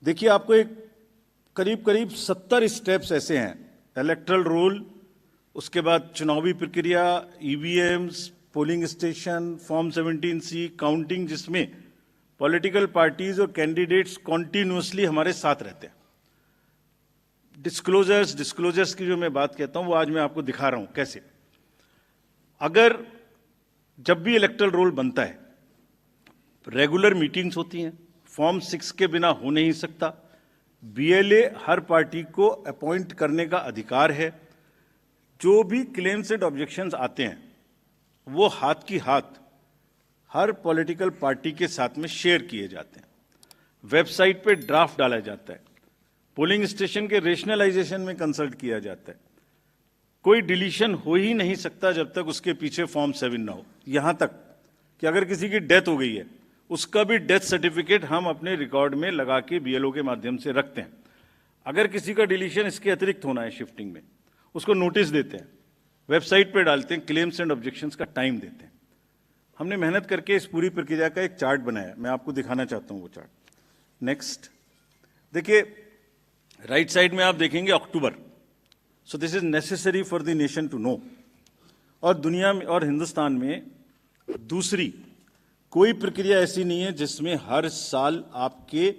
देखिए, आपको एक करीब करीब 70 स्टेप्स ऐसे हैं। इलेक्टरल रोल, उसके बाद चुनावी प्रक्रिया, EVMs, polling station, form 17C, counting, जिसमें पॉलिटिकल पार्टीज और कैंडिडेट्स कॉन्टिन्यूसली हमारे साथ रहते हैं। डिस्क्लोजर्स की जो मैं बात कहता हूं वो आज मैं आपको दिखा रहा हूं कैसे। अगर जब भी इलेक्टरल रोल बनता है, रेगुलर मीटिंग्स होती हैं, फॉर्म 6 के बिना हो नहीं सकता। बीएलए हर पार्टी को अपॉइंट करने का अधिकार है। जो भी क्लेम्स एंड ऑब्जेक्शंस आते हैं वो हाथ की हाथ हर पॉलिटिकल पार्टी के साथ में शेयर किए जाते हैं। वेबसाइट पे ड्राफ्ट डाला जाता है। पोलिंग स्टेशन के रेशनलाइजेशन में कंसल्ट किया जाता है। कोई डिलीशन हो ही नहीं सकता जब तक उसके पीछे फॉर्म 7 ना हो। यहां तक कि अगर किसी की डेथ हो गई है, उसका भी डेथ सर्टिफिकेट हम अपने रिकॉर्ड में लगा के बीएलओ के माध्यम से रखते हैं। अगर किसी का डिलीशन इसके अतिरिक्त होना है शिफ्टिंग में, उसको नोटिस देते हैं, वेबसाइट पे डालते हैं, क्लेम्स एंड ऑब्जेक्शंस का टाइम देते हैं। हमने मेहनत करके इस पूरी प्रक्रिया का एक चार्ट बनाया, मैं आपको दिखाना चाहता हूं वो चार्ट। नेक्स्ट देखिए, राइट साइड में आप देखेंगे October. So this is necessary for the nation to know. और दुनिया में और हिंदुस्तान में दूसरी कोई प्रक्रिया ऐसी नहीं है जिसमें हर साल आपके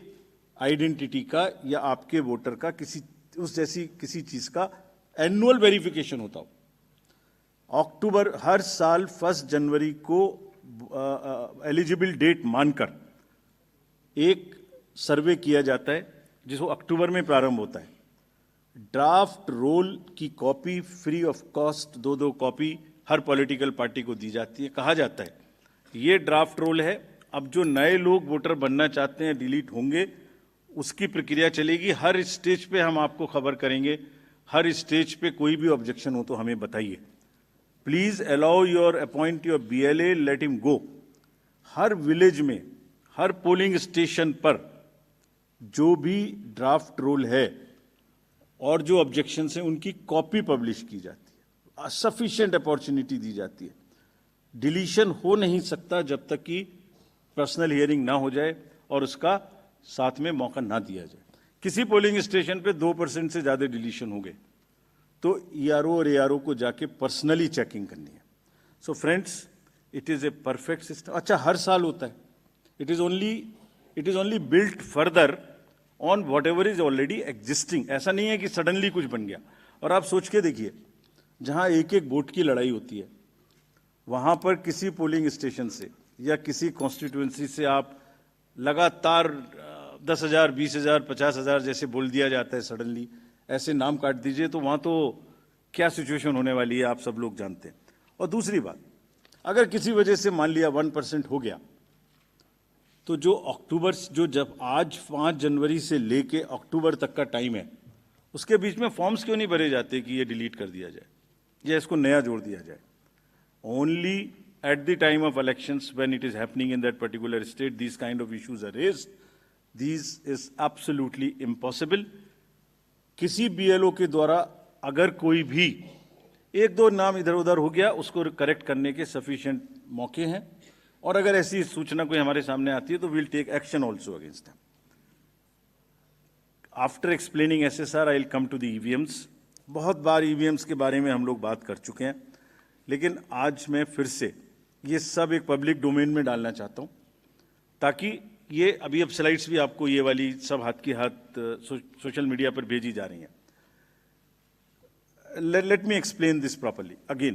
आइडेंटिटी का या आपके वोटर का किसी चीज का एनुअल वेरिफिकेशन होता हो। अक्टूबर हर साल 1 जनवरी को एलिजिबल डेट मानकर एक सर्वे किया जाता है जिसको अक्टूबर में प्रारंभ होता है। ड्राफ्ट रोल की copy free of cost 2 copy her political party को दी जाती है। कहा जाता है ये ड्राफ्ट रोल है, अब जो नए लोग वोटर बनना चाहते हैं डिलीट होंगे, उसकी प्रक्रिया चलेगी। हर स्टेज पे हम आपको खबर करेंगे। हर स्टेज पे कोई भी ऑब्जेक्शन हो तो हमें बताइए। Please allow your appoint your BLA, let him go. हर विलेज में, हर पोलिंग स्टेशन पर जो भी ड्राफ्ट रोल है और जो ऑब्जेक्शन हैं उनकी कॉपी पब्लिश की जाती है। सफिशिएंट अपॉर्चुनिटी दी जाती है। डिलीशन हो नहीं सकता जब तक कि पर्सनल हियरिंग ना हो जाए और उसका साथ में मौका ना दिया जाए। किसी पोलिंग स्टेशन पे 2% से ज्यादा डिलीशन हो गए तो ईआरओ और एआरओ को जाके पर्सनली चेकिंग करनी है। So friends, it is a perfect system. अच्छा, हर साल होता है। It is only built further on what ever is already existing. ऐसा नहीं है कि सडनली कुछ बन गया। और आप सोच के देखिए, जहां एक एक वोट की लड़ाई होती है, वहां पर किसी पोलिंग स्टेशन से या किसी कॉन्स्टिट्यूएंसी से आप लगातार 10,000, 20,000, 50,000 जैसे बोल दिया जाता है, सडनली ऐसे नाम काट दीजिए, तो वहां तो क्या सिचुएशन होने वाली है आप सब लोग जानते हैं। और दूसरी बात, अगर किसी वजह से मान लिया 1% हो गया, तो जब आज 5 जनवरी से लेके अक्टूबर तक का टाइम है, उसके बीच में फॉर्म्स क्यों नहीं भरे जाते कि ये डिलीट कर दिया जाए या इसको नया जोड़ दिया जाए। Only at the time of elections, when it is happening in that particular state, these kind of issues are raised. These is absolutely impossible. किसी बीएलओ के द्वारा अगर कोई भी 1-2 नाम इधर उधर हो गया, उसको करेक्ट करने के सफिशिएंट मौके हैं। और अगर ऐसी सूचना कोई हमारे सामने आती है तो we'll take action also against them. After explaining SSR, I'll come to the EVMs. बहुत बार EVMs के बारे में हम लोग बात कर चुके हैं, लेकिन आज मैं फिर से ये सब एक पब्लिक डोमेन में डालना चाहता हूं, ताकि ये अभी अब स्लाइड्स भी आपको ये वाली सब हाथ की हाथ सोशल मीडिया पर भेजी जा रही हैं। Let me explain this properly again,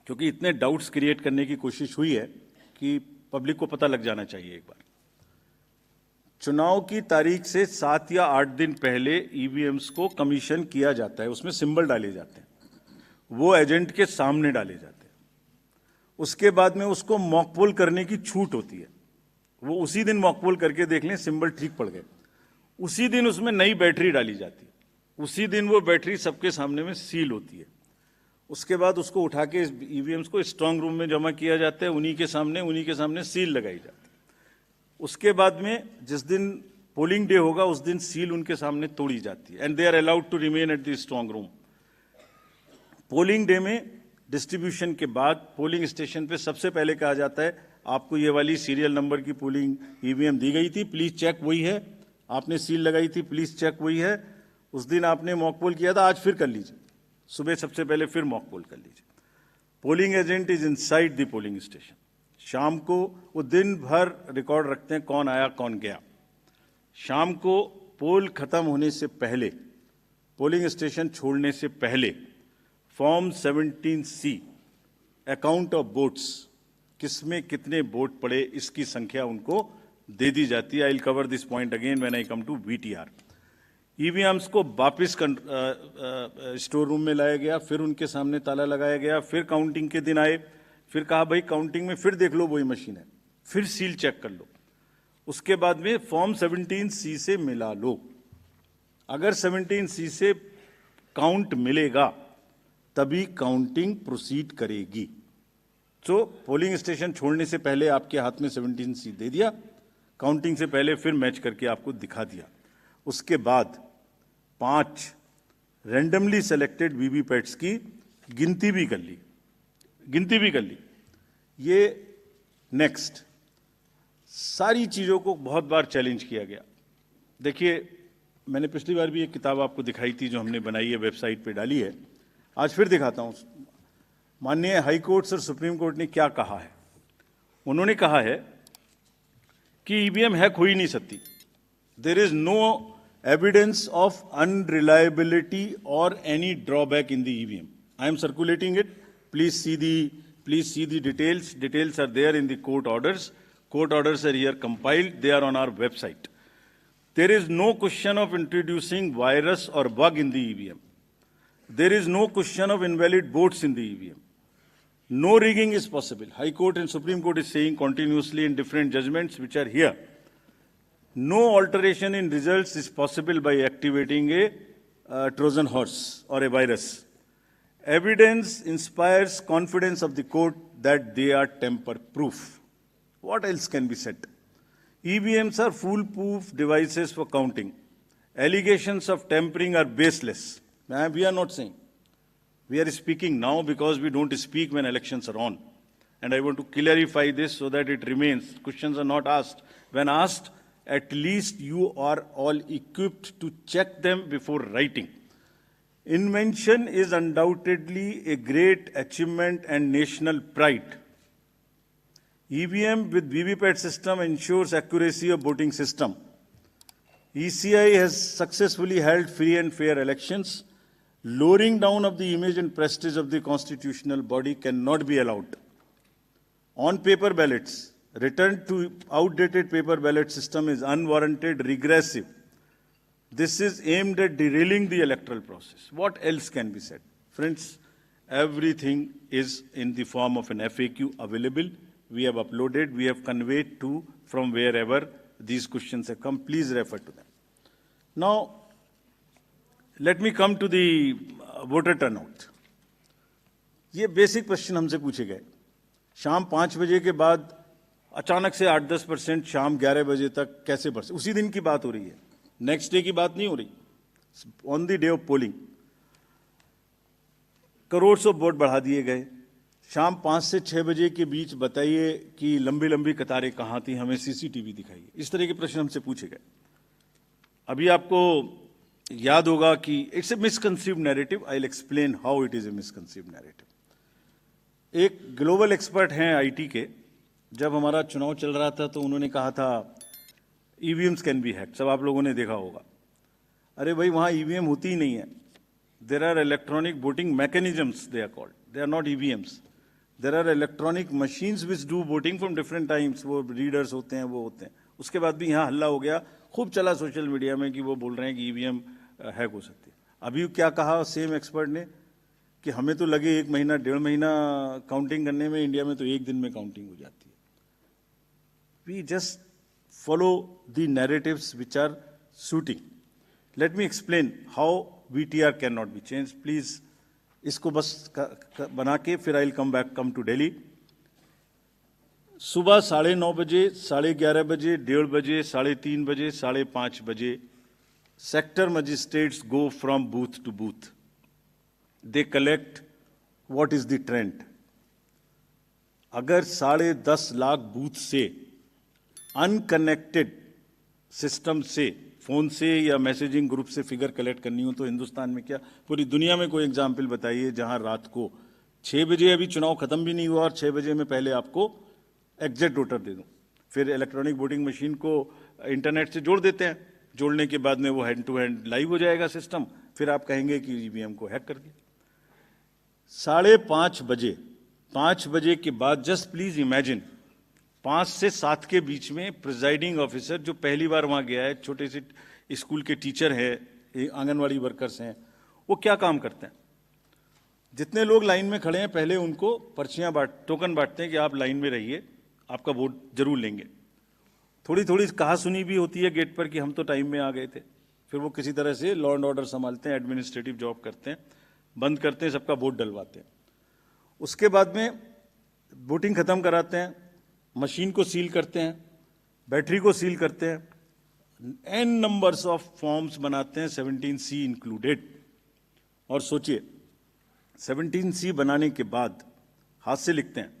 क्योंकि इतने डाउट्स क्रिएट करने की कोशिश हुई है कि पब्लिक को पता लग जाना चाहिए एक बार। चुनाव की तारीख से 7 या 8 दिन पहले ईवीएम्स को कमीशन किया जाता है, उसमें सिंबल डाले जाते हैं, वो एजेंट के सामने डाले जाते हैं। उसके बाद में उसको मॉकपोल करने की छूट होती है। वो उसी दिन मॉकपोल करके देख लें सिंबल ठीक पड़ गए, उसी दिन उसमें नई बैटरी डाली जाती है, उसी दिन वो बैटरी सबके सामने में सील होती है। उसके बाद उसको उठा के ईवीएम्स को स्ट्रांग रूम में जमा किया जाता है, उन्हीं के सामने सील लगाई जाती है। उसके बाद में जिस दिन पोलिंग डे होगा उस दिन सील उनके सामने तोड़ी जाती है, and they are allowed to remain at the strong room. Polling day में डिस्ट्रीब्यूशन के बाद पोलिंग स्टेशन पे सबसे पहले कहा जाता है आपको ये वाली सीरियल नंबर की पोलिंग ईवीएम दी गई थी, प्लीज चेक वही है, आपने सील लगाई थी, प्लीज चेक, वही है। उस दिन आपने मॉक पोल किया था, आज फिर कर लीजिए, सुबह सबसे पहले फिर मॉक पोल कर लीजिए। Polling agent is inside the polling station. शाम को वो दिन भर रिकॉर्ड रखते हैं कौन आया कौन गया। शाम को पोल खत्म होने से पहले, पोलिंग स्टेशन छोड़ने से पहले, form 17C account of votes, किसमें कितने वोट पड़े इसकी संख्या उनको दे दी जाती है। I will cover this point again when I come to VTR। EVMs को वापस स्टोर रूम में लाया गया, फिर उनके सामने ताला लगाया गया, फिर काउंटिंग के दिन आए, फिर कहा भाई काउंटिंग में फिर देख लो वही मशीन है, फिर सील चेक कर लो, उसके बाद में फॉर्म 17C से मिला लो। अगर 17C से काउंट मिलेगा तभी काउंटिंग प्रोसीड करेगी। तो पोलिंग स्टेशन छोड़ने से पहले आपके हाथ में 17C दे दिया, काउंटिंग से पहले फिर मैच करके आपको दिखा दिया। उसके बाद 5 रैंडमली सेलेक्टेड वीवीपैट्स की गिनती भी कर ली। ये नेक्स्ट सारी चीजों को बहुत बार चैलेंज किया गया। देखिए, मैंने पिछली बार भी एक किताब आपको दिखाई थी जो हमने बनाई है, वेबसाइट पे डाली है, आज फिर दिखाता हूं। माननीय हाई कोर्ट्स और सुप्रीम कोर्ट ने क्या कहा है। उन्होंने कहा है कि ईवीएम हैक हो ही नहीं सकती। There is no evidence of unreliability और any drawback in the EVM. I am circulating it, please see the details. Details are there in the court orders. Court orders are here compiled, they are on our website. There is no question of introducing virus or bug in the EVM. There is no question of invalid votes in the EVM. No rigging is possible. High Court and Supreme Court is saying continuously in different judgments which are here. No alteration in results is possible by activating a Trojan horse or a virus. Evidence inspires confidence of the court that they are tamper-proof. What else can be said? EVMs are foolproof devices for counting. Allegations of tampering are baseless. We are not saying. We are speaking now because we don't speak when elections are on. And I want to clarify this so that it remains. Questions are not asked. When asked, at least you are all equipped to check them before writing. Invention is undoubtedly a great achievement and national pride. EVM with VVPAT system ensures accuracy of voting system. ECI has successfully held free and fair elections. Lowering down of the image and prestige of the constitutional body cannot be allowed. On paper ballots, return to outdated paper ballot system is unwarranted, regressive. This is aimed at derailing the electoral process. What else can be said? Friends, everything is in the form of an FAQ available. We have uploaded, we have conveyed to from wherever these questions have come. Please refer to them. Now, let me come to the voter turnout. ये basic question हमसे पूछे गए। शाम 5 बजे के बाद अचानक से 8-10%, शाम 11 बजे तक कैसे बढ़ सकते? उसी दिन की बात हो रही है, नेक्स्ट डे की बात नहीं हो रही। On the day of polling crore of vote बढ़ा दिए गए। शाम 5 से 6 बजे के बीच बताइए कि लंबी लंबी कतारें कहाँ थी, हमें CCTV दिखाइए। इस तरह के प्रश्न हमसे पूछे गए। अभी आपको याद होगा कि it's a misconceived narrative. I will explain how it is a misconceived narrative. एक ग्लोबल एक्सपर्ट हैं IT के, जब हमारा चुनाव चल रहा था तो उन्होंने कहा था EVMs कैन बी हैक्ड। सब आप लोगों ने देखा होगा। अरे भाई, वहां EVM होती ही नहीं है। There are electronic voting mechanisms, they are called, they are not EVMs। There are electronic machines which do voting from different times. वो रीडर्स होते हैं, वो होते हैं। उसके बाद भी यहाँ हल्ला हो गया, खूब चला सोशल मीडिया में कि वो बोल रहे हैं कि EVM हैक हो सकती है। अभी क्या कहा सेम एक्सपर्ट ने कि हमें तो लगे 1 महीना 1.5 महीना काउंटिंग करने में, इंडिया में तो 1 दिन में काउंटिंग हो जाती है। We just follow the narratives which are suiting. Let me explain how VTR cannot be changed. Please, इसको बस बना के फिर I'll come to Delhi. सुबह 9:30 बजे, 11:30 बजे, 1:30 बजे, 3:30 बजे, 5:30 बजे sector magistrates go from booth to booth. They collect what is the trend. अगर 10.5 लाख बूथ से अनकनेक्टेड सिस्टम से फ़ोन से या मैसेजिंग ग्रुप से फिगर कलेक्ट करनी हो तो हिंदुस्तान में क्या पूरी दुनिया में कोई एग्जाम्पल बताइए जहां रात को 6 बजे, अभी चुनाव खत्म भी नहीं हुआ और 6 बजे में पहले आपको एग्जैक्ट वोटर दे दूं। फिर इलेक्ट्रॉनिक वोटिंग मशीन को इंटरनेट से जोड़ देते हैं, जोड़ने के बाद में वो हैंड टू हैंड लाइव हो जाएगा सिस्टम, फिर आप कहेंगे कि ईवीएम को हैक कर दिया। 5:30 बजे, 5 बजे के बाद जस्ट प्लीज इमेजिन 5 से 7 के बीच में प्रिजाइडिंग ऑफिसर जो पहली बार वहां गया है, छोटे से स्कूल के टीचर हैं, आंगनवाड़ी वर्कर्स हैं, वो क्या काम करते हैं? जितने लोग लाइन में खड़े हैं पहले उनको पर्चियां टोकन बांटते हैं कि आप लाइन में रहिए, आपका वोट जरूर लेंगे। थोड़ी थोड़ी कहा सुनी भी होती है गेट पर कि हम तो टाइम में आ गए थे। फिर वो किसी तरह से लॉ एंड ऑर्डर संभालते हैं, एडमिनिस्ट्रेटिव जॉब करते हैं, बंद करते हैं, सबका वोट डलवाते हैं। उसके बाद में वोटिंग खत्म कराते हैं, मशीन को सील करते हैं, बैटरी को सील करते हैं, एन नंबर्स ऑफ फॉर्म्स बनाते हैं, 17C इंक्लूडेड। और सोचिए 17C बनाने के बाद हाथ से लिखते हैं,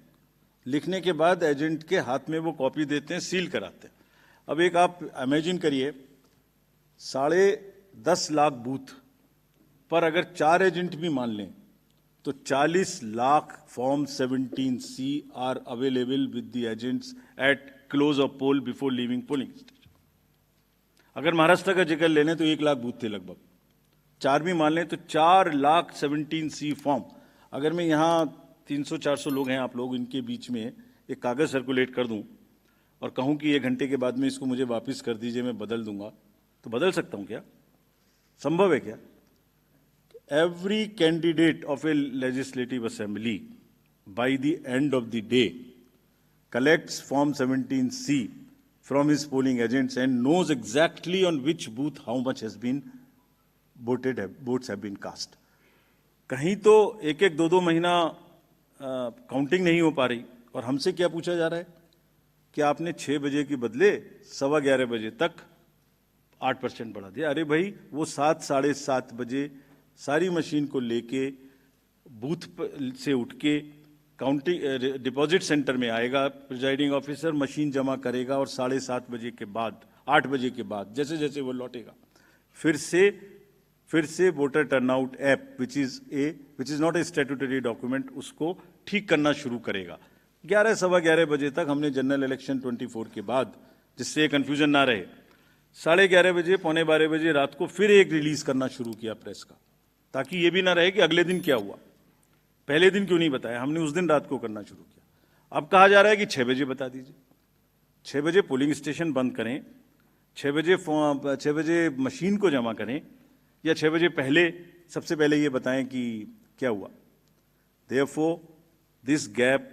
लिखने के बाद एजेंट के हाथ में वो कॉपी देते हैं, सील कराते हैं। अब एक आप इमेजिन करिए 10.5 लाख बूथ पर अगर 4 एजेंट भी मान लें तो 40 lakh form 17C are available with the agents at close of poll before leaving polling station. अगर महाराष्ट्र का जिक्र ले लें तो 1 लाख बूथ थे लगभग, 4 भी मान लें तो 4 लाख 17C फॉर्म। अगर मैं यहाँ 300-400 लोग हैं आप लोग, इनके बीच में एक कागज सर्कुलेट कर दूं और कहूं कि 1 घंटे के बाद में इसको मुझे वापस कर दीजिए, मैं बदल दूंगा, तो बदल सकता हूं क्या? संभव है क्या? Every candidate of a legislative assembly by the end of the day collects form 17C from his polling agents and knows exactly on which booth how much has been votes have been cast. कहीं तो 1-2 महीना counting नहीं हो पा रही और हमसे क्या पूछा जा रहा है कि आपने 6 बजे के बदले 11:15 बजे तक 8% बढ़ा दिया। अरे भाई वो 7, 7:30 बजे सारी मशीन को लेके बूथ से उठ के काउंटिंग डिपॉजिट सेंटर में आएगा, प्रिजाइडिंग ऑफिसर मशीन जमा करेगा और 7:30 बजे के बाद, 8 बजे के बाद जैसे जैसे वो लौटेगा फिर से voter turnout app which is not a statutory document उसको ठीक करना शुरू करेगा। 11-11:15 बजे तक हमने जनरल इलेक्शन 24 के बाद, जिससे कंफ्यूजन ना रहे, 11:30 बजे, 11:45 बजे रात को फिर एक रिलीज करना शुरू किया प्रेस का, ताकि ये भी ना रहे कि अगले दिन क्या हुआ, पहले दिन क्यों नहीं बताया। हमने उस दिन रात को करना शुरू किया। अब कहा जा रहा है कि 6 बजे बता दीजिए, 6 बजे पोलिंग स्टेशन बंद करें, 6 बजे मशीन को जमा करें, या 6 बजे पहले सबसे पहले ये बताएं कि क्या हुआ। Therefore, this gap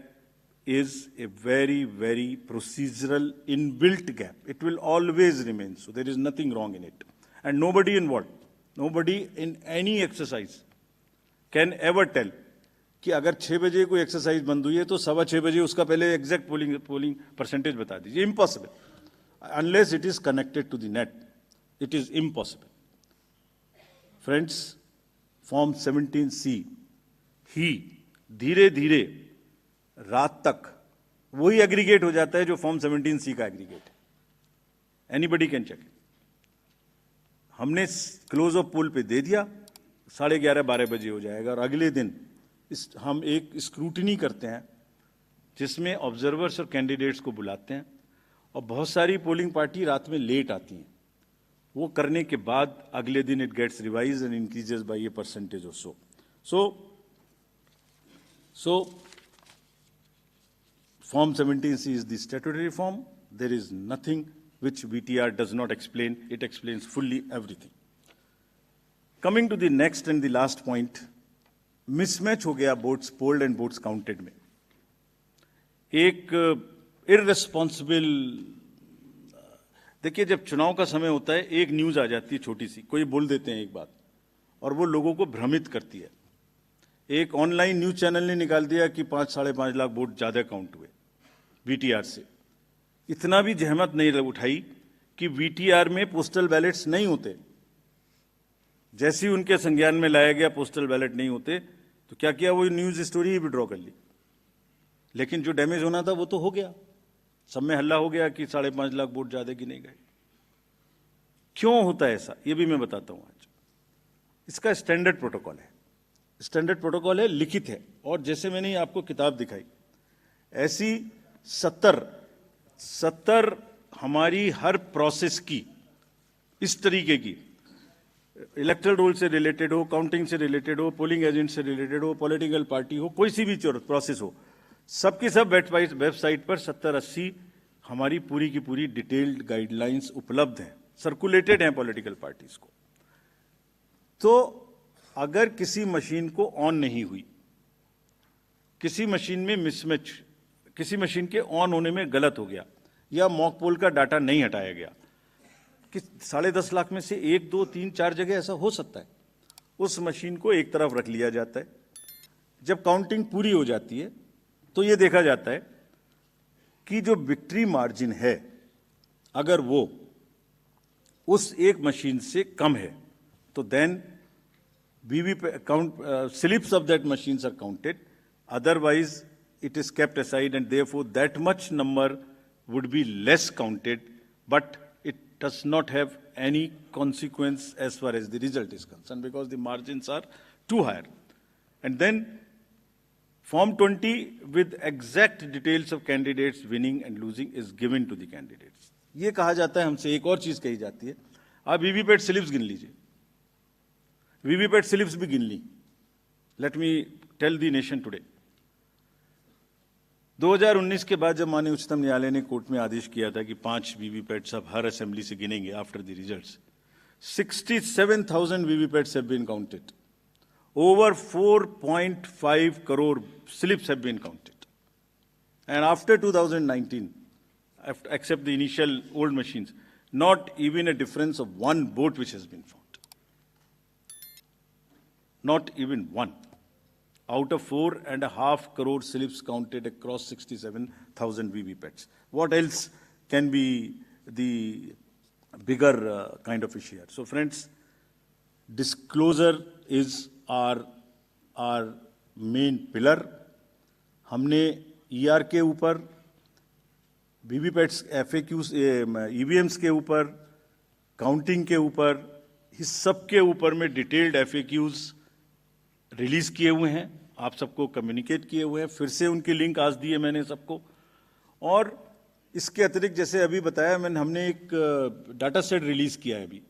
is a very, very procedural inbuilt gap. It will always remain so. There is nothing wrong in it. And nobody involved, nobody in any exercise can ever tell कि अगर 6 बजे कोई exercise बंद हुई है तो 6:15 बजे उसका पहले एग्जैक्ट पोलिंग परसेंटेज बता दीजिए। Impossible, unless it is connected to the net, it is impossible. Friends, form 17C ही धीरे धीरे रात तक वही एग्रीगेट हो जाता है जो फॉर्म 17C का एग्रीगेट है। Anybody can check. हमने क्लोज ऑफ पोल पे दे दिया, 11:30-12 बजे हो जाएगा और अगले दिन हम एक स्क्रूटनी करते हैं जिसमें ऑब्जर्वर्स और कैंडिडेट्स को बुलाते हैं और बहुत सारी पोलिंग पार्टी रात में लेट आती हैं। वो करने के बाद अगले दिन it gets revise and increases by a percentage और so Form 17C is the statutory form. There is nothing which VTR does not explain. It explains fully everything. Coming to the next and the last point, mismatch हो गया votes polled and votes counted में। एक irresponsible, देखिए जब चुनाव का समय होता है एक न्यूज आ जाती है छोटी सी, कोई बोल देते हैं एक बात और वो लोगों को भ्रमित करती है। एक ऑनलाइन न्यूज चैनल ने निकाल दिया कि 5-5.5 लाख वोट ज्यादा काउंट हुए वीटीआर से। इतना भी जहमत नहीं उठाई कि वीटीआर में पोस्टल बैलेट्स नहीं होते। जैसे ही उनके संज्ञान में लाया गया पोस्टल बैलेट नहीं होते तो क्या किया, वो न्यूज स्टोरी ही विड्रॉ कर ली। लेकिन जो डैमेज होना था वो तो हो गया, सब में हल्ला हो गया कि 5.5 लाख वोट ज्यादा गिने गए। क्यों होता है ऐसा, ये भी मैं बताता हूं आज। इसका स्टैंडर्ड प्रोटोकॉल है, स्टैंडर्ड प्रोटोकॉल है, लिखित है, और जैसे मैंने आपको किताब दिखाई ऐसी 70 हमारी हर प्रोसेस की इस तरीके की, इलेक्टोरल रोल से रिलेटेड हो, काउंटिंग से रिलेटेड हो, पोलिंग एजेंट से रिलेटेड हो, पॉलिटिकल पार्टी हो, कोई सी भी प्रोसेस हो, सबकी सब वेबसाइट पर 70-80 हमारी पूरी की पूरी डिटेल्ड गाइडलाइंस उपलब्ध हैं, सर्कुलेटेड हैं पॉलिटिकल पार्टीज को। तो अगर किसी मशीन को ऑन नहीं हुई, किसी मशीन में मिसमैच, किसी मशीन के ऑन होने में गलत हो गया, या मॉक पोल का डाटा नहीं हटाया गया, कि 10.5 लाख में से 1, 2, 3, 4 जगह ऐसा हो सकता है, उस मशीन को एक तरफ रख लिया जाता है। जब काउंटिंग पूरी हो जाती है तो यह देखा जाता है कि जो विक्ट्री मार्जिन है, अगर वो उस एक मशीन से कम है, तो then slips of that machines are counted. Otherwise, it is kept aside, and therefore that much number would be less counted, but it does not have any consequence as far as the result is concerned, because the margins are too high. And then Form 20 with exact details of candidates winning and losing is given to the candidates. ये कहा जाता है हमसे, एक और चीज कही जाती है, आप वीवीपैट स्लिप्स गिन लीजिए, वीवीपैट स्लिप्स भी गिन ली। Let me tell the nation today, 2019 के बाद जब माननीय उच्चतम न्यायालय ने कोर्ट में आदेश किया था कि 5 वीवीपैट सब हर असेंबली से गिनेंगे after the results, 67,000 VVPATs have been counted, over 4.5 crore slips have been counted, and after 2019, except the initial old machines, not even a difference of one vote which has been found. Not even one. Out of 4.5 crore slips counted across 67,000 VVPATs. What else can be the bigger kind of issue here? So friends, disclosure is our main pillar. हमने ER के ऊपर, वीवीपैट्स, FAQs, EVMs के ऊपर, counting के ऊपर, इस सब के ऊपर में डिटेल्ड FAQs रिलीज किए हुए हैं, आप सबको कम्युनिकेट किए हुए हैं, फिर से उनकी लिंक आज दिए मैंने सबको। और इसके अतिरिक्त जैसे अभी बताया मैंने, हमने एक डाटा सेट रिलीज किया है अभी।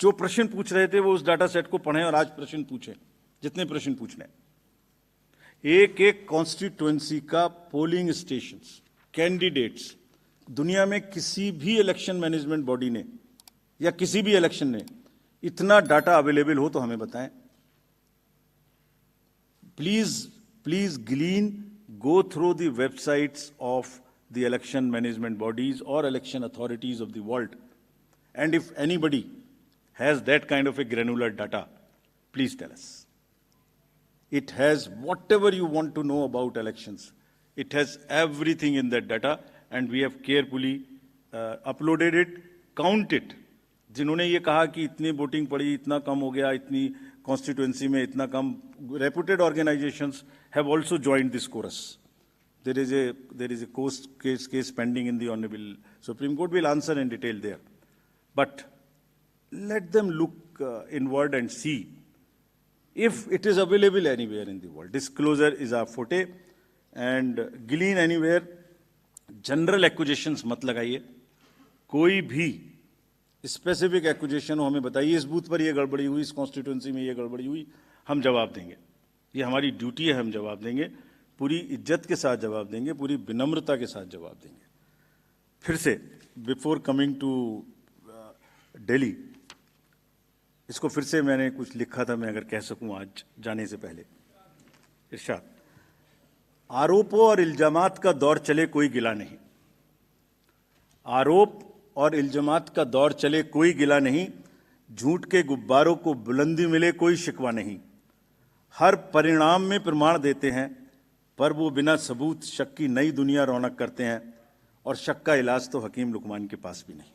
जो प्रश्न पूछ रहे थे वो उस डाटा सेट को पढ़ें और आज प्रश्न पूछें, जितने प्रश्न पूछने। एक एक कॉन्स्टिट्यूएंसी का पोलिंग स्टेशंस, कैंडिडेट्स, दुनिया में किसी भी इलेक्शन मैनेजमेंट बॉडी ने या किसी भी इलेक्शन ने इतना डाटा अवेलेबल हो तो हमें बताएं। Please glean, go through the websites of the election management bodies or election authorities of the world. And if anybody has that kind of a granular data, please tell us. It has whatever you want to know about elections. It has everything in that data, and we have carefully uploaded it, count it. जिन्होंने ये कहा कि इतनी voting पड़ी, इतना कम हो गया, इतनी कॉन्स्टिट्यूएंसी में इतना कम, reputed organizations have also joined this chorus. There is a case pending in the Honorable Supreme Court. We'll answer in detail there. But let them look inward and see if it is available anywhere in the world. Disclosure is our forte, and glean anywhere. General accusations मत लगाइए, कोई भी specific accusation हो हमें बताइए, इस booth पर ये गड़बड़ी हुई, इस कॉन्स्टिट्यूएंसी में ये गड़बड़ी हुई, हम जवाब देंगे। ये हमारी ड्यूटी है, हम जवाब देंगे, पूरी इज्जत के साथ जवाब देंगे, पूरी विनम्रता के साथ जवाब देंगे। फिर से बिफोर कमिंग टू दिल्ली, इसको फिर से मैंने कुछ लिखा था, मैं अगर कह सकूं आज जाने से पहले। इरशाद, आरोपों और इल्जामात का दौर चले कोई गिला नहीं, आरोप और इल्जामात का दौर चले कोई गिला नहीं, झूठ के गुब्बारों को बुलंदी मिले कोई शिकवा नहीं, हर परिणाम में प्रमाण देते हैं पर वो बिना सबूत शक की नई दुनिया रौनक करते हैं, और शक का इलाज तो हकीम लुकमान के पास भी नहीं।